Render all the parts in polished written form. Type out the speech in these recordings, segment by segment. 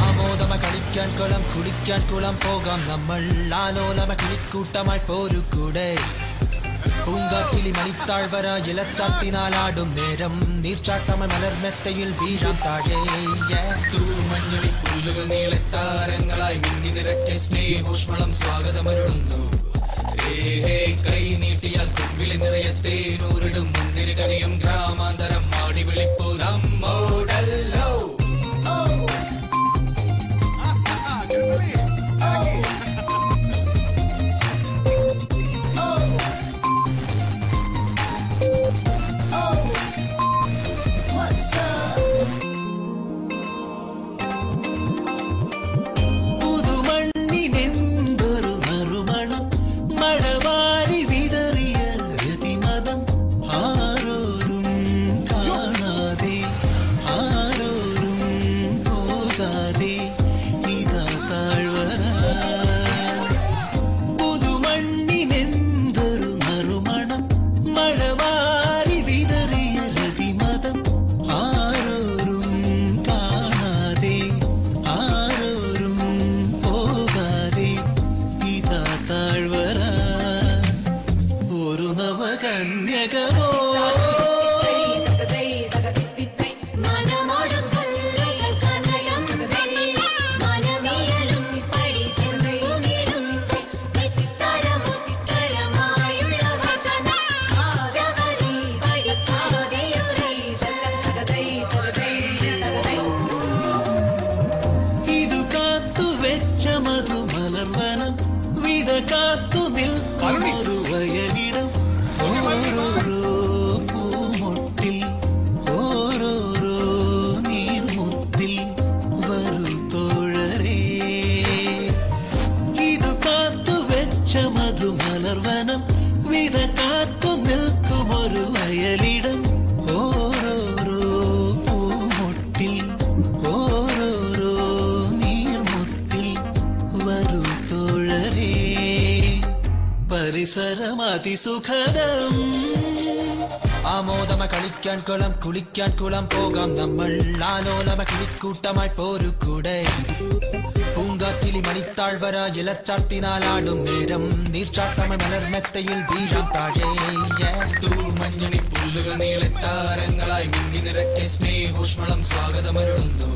ആമോദമ കളിക്കാൻ കുളം കുടിക്കാൻ കുളം പോകാം നമ്മൾ ആലോലമ കിളിക്കൂട്ടമായി പോരുകൂടെ പൂങ്കാറ്റിലി മണിത്താഴ്വര ഇലച്ചാത്തിനാലാടും നേരം നീർച്ചാട്ടമ മലർമെത്തയിൽ വീഴാം താഴെ തൂമഞ്ഞളി പുല്ലുകൾ നീളെ താരങ്ങളായി മിന്നി നിറക്കെ സ്നേഹോഷ്മളം സ്വാഗതമരുളുന്നു കൈ നീട്ടിയാൽ കുമ്പിളി നിറയെ തേനൂരിടും മുന്തിരി കനിയും ഗ്രാമാന്തരം മാടി വിളിപ്പൂ നമ്മോടല്ലോ പരിസരമതിസുഖദം ആമോദമ കളിക്കാൻ കുളം കുളിക്കാൻ കുളം പോകാം നമ്മൾ ആലോലമ കിളിക്കൂട്ടമായി പോരുകൂടെ പൂങ്കാറ്റിലി മണിത്താഴ്വര ഇലച്ചാത്തിനാലാടും നേരം നീർച്ചാട്ടമ മലർമെത്തയിൽ വീഴാം താഴെ തൂമഞ്ഞണി പുല്ലുകൾ നീളെ താരങ്ങളായി മിന്നി നിറക്കെ സ്നേഹോഷ്മളം സ്വാഗതമരുളുന്നു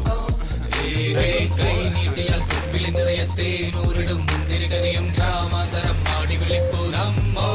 കൈ നീട്ടിയാൽ കുമ്പിളി നിറയെ തേനൂരിടും മുന്തിരി കനിയും ഗ്രാമാന്തരം മാടി വിളിപ്പൂ നമ്മോ